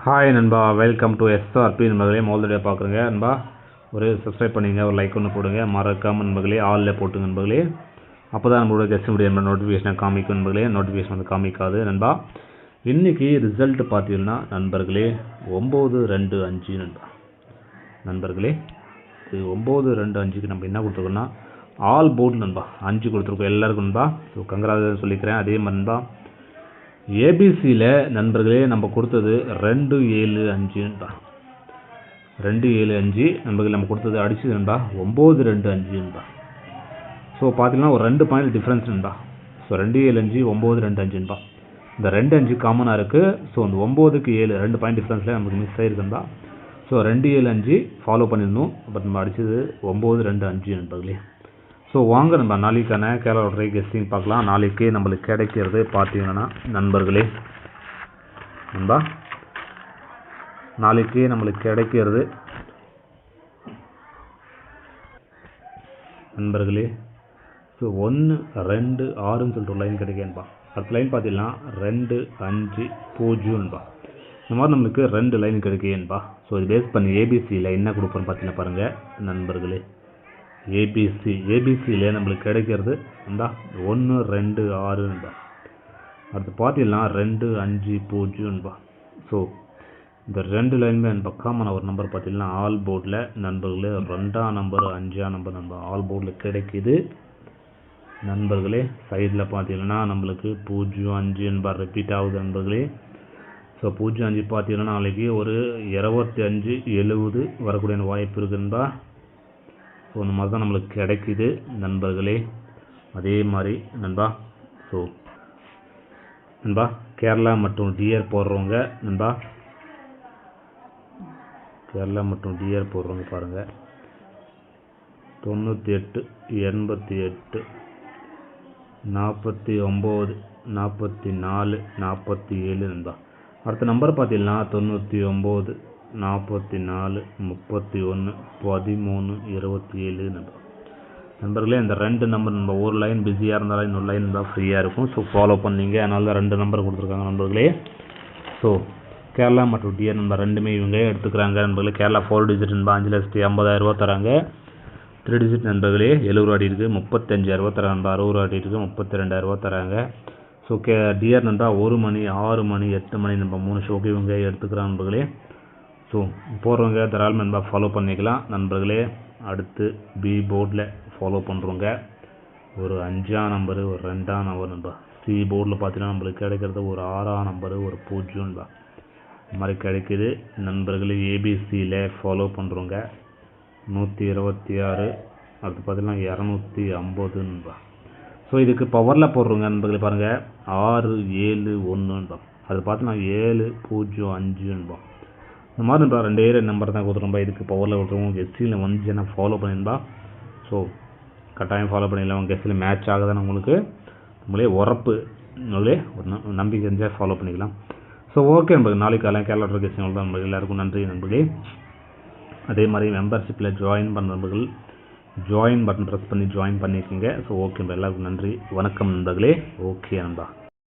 Hi நண்பா, welcome to SRP நண்பர்களே. முதல்ல பார்க்குறேங்க நண்பா, ஒரு சப்ஸ்கிரைப் பண்ணிங்க, ஒரு லைக் ஒன்று போடுங்க, மறக்காமல் நண்பர்களே ஆலில் போட்டு நண்பர்களே. அப்போ தான் நம்மளோட கெஸ்டினுடைய நோட்டிஃபிகேஷனை காமிக்கும் நண்பர்களே. நோட்டிஃபிகேஷன் வந்து காமிக்காது நண்பா. இன்றைக்கி ரிசல்ட் பார்த்தீங்கன்னா நண்பர்களே 9-2-5 நண்பர்களே. இது 9-2-5க்கு நம்ம என்ன கொடுத்துருக்கோம்னா ஆல் போர்டு நண்பா 5 கொடுத்துருக்கோம் எல்லாருக்கும் நண்பா. ஸோ கங்க்ராச்சுலேஷன் சொல்லிக்கிறேன். அதே மாதிரி நண்பா ஏபிசியில் நண்பர்களே நம்ம கொடுத்தது 2-7-5 நண்பா. 2-7-5 நண்பர்கள் நம்ம கொடுத்தது அடிச்சு நண்பா 9-2-5 நண்பா. ஸோ பார்த்தீங்கன்னா ஒரு 2 பாயிண்ட் டிஃப்ரென்ஸ் நண்பா. ஸோ 2-7-5 9-2-5 நண்பா. இந்த 2-5 காமனாக இருக்குது. ஸோ அந்த 9க்கு 7 2 பாயிண்ட் டிஃப்ரென்ஸில் நமக்கு மிஸ் ஆகிருக்குண்டா. ஸோ 2-7-5 ஃபாலோ பண்ணியிருந்தோம். பட் நம்ம அடித்தது 9-2-5 நண்பர்களே. ஸோ வாங்க நம்ம நாளைக்கான கேரளா லாட்டரி கெஸ்டிங் பார்க்கலாம். நாளைக்கு நம்மளுக்கு கிடைக்கிறது பார்த்தீங்கன்னா நண்பர்களே நண்பா, நாளைக்கு நம்மளுக்கு கிடைக்கிறது நண்பர்களே ஸோ 1-2-6ன்னு சொல்லிட்டு ஒரு லைன் கிடைக்கேன்பா. அடுத்த லைன் பார்த்தீங்கன்னா 2-5-0 இந்த மாதிரி நம்மளுக்கு 2 லைன் கிடைக்கேன்பா. ஸோ இது பேஸ் பண்ணி ஏபிசியில் என்ன கொடுப்போன்னு பார்த்தீங்கன்னா பாருங்கள் நண்பர்களே. ஏபிசியில் நம்மளுக்கு கிடைக்கிறது இந்த 1-2-6 நண்பா. அடுத்து பார்த்தீங்கன்னா 2-5-0 நண்பா. ஸோ இந்த 2 லைனுமே நண்பா காமன் ஒரு நம்பர் பார்த்தீங்கன்னா ஆல் போர்டில் நண்பர்களே 2ஆம் நம்பர் 5ஆம் நம்பர் நண்பா ஆல் போர்டில் கிடைக்கிது நண்பர்களே. சைடில் பார்த்தீங்கன்னா நம்மளுக்கு 0-5 நண்பர் ரிப்பீட் ஆகுது நண்பர்களே. ஸோ 0-5 பார்த்தீங்கன்னா நாளைக்கு ஒரு 25-70 வரக்கூடிய வாய்ப்பு இருக்குது நண்பா. ஸோ இந்த மாதிரி தான் நம்மளுக்கு கிடைக்கிது நண்பர்களே. அதே மாதிரி நண்பா ஸோ நண்பா கேரளா மற்றும் டிஆர் போடுறவங்க நண்பா, கேரளா மற்றும் டிஆர் போடுறவங்க பாருங்கள் 98 88 49 44 47 நண்பா. அடுத்த நம்பர் பார்த்தீங்கன்னா 99 44 31 13 27 நண்பா. நண்பர்களே இந்த 2 நம்பர் நம்ம ஒரு லைன் பிஸியாக இருந்தாலும் இன்னொரு லைன் இருந்தால் ஃப்ரீயாக இருக்கும். ஸோ ஃபாலோ பண்ணிங்க. அதனால தான் 2 நம்பர் கொடுத்துருக்காங்க நண்பர்களே. ஸோ கேரளா மற்றும் டிஆர் நம்பர் ரெண்டுமே இவங்க எடுத்துக்கிறாங்க நண்பர்களே. கேரளா 4 டிஜிட் நண்பா 5,50,000 தராங்க. 3 டிஜிட் நண்பர்களே 70 ரூபா இருக்குது 35,000 தராங்க நண்பா. 60 ரூபா இருக்குது 32,000 தராங்க. ஸோ டிஆர் நண்பா 1 மணி 6 மணி 8 மணி நண்பா 3 ஷோக்கு இவங்க எடுத்துக்கிறாங்க நண்பர்களே. ஸோ போடுறவங்க தாராளமாக நண்பா ஃபாலோ பண்ணிக்கலாம் நண்பர்களே. அடுத்து பி போர்டில் ஃபாலோ பண்ணுறவங்க ஒரு 5ஆம் நம்பரு ஒரு 2ஆம் நம்பர் நண்பா. சி போர்டில் பார்த்தீங்கன்னா நம்மளுக்கு கிடைக்கிறது ஒரு 6ஆம் நம்பரு ஒரு 0 நண்பா. இந்த மாதிரி கிடைக்கிது நண்பர்களே. ஏபிசியில் ஃபாலோ பண்ணுறவங்க 126 அடுத்து பார்த்தீங்கன்னா 250 நண்பா. ஸோ இதுக்கு பவரில் போடுறவங்க நண்பர்களே பாருங்கள் 6-7-1 நண்பா. அது பார்த்தீங்கன்னா 7-0-5 நண்பா. இந்த மாதிரி நண்பா 2 நம்பர் தான் கொடுத்துரும்பா. இதுக்கு பவரில் கொடுத்துருவோம். கெஸ்டியில் வந்து நான் ஃபாலோ பண்ணியிருந்தா ஸோ கட்டாயம் ஃபாலோ பண்ணிடலாம். உங்கள் கெஸ்டில் மேட்ச் ஆகுதுன்னு உங்களுக்கு நம்மளே உரப்பு நம்மளே ஒரு நம்பிக்கை இருந்தால் ஃபாலோ பண்ணிக்கலாம். ஸோ ஓகே நண்பர்கள், நாளைக்கு காலையில் கேரளா லாட்டரி கெஸ்டிங் தான் நண்பர்கள். எல்லாருக்கும் நன்றி நண்பர்களே. அதே மாதிரி மெம்பர்ஷிப்பில் ஜாயின் பண்ண நண்பர்கள் ஜாயின் பட்டன் ப்ரெஸ் பண்ணி ஜாயின் பண்ணியிருக்கீங்க. ஸோ ஓகே நண்பா, எல்லாருக்கும் நன்றி, வணக்கம் நண்பர்களே. ஓகே நண்பா.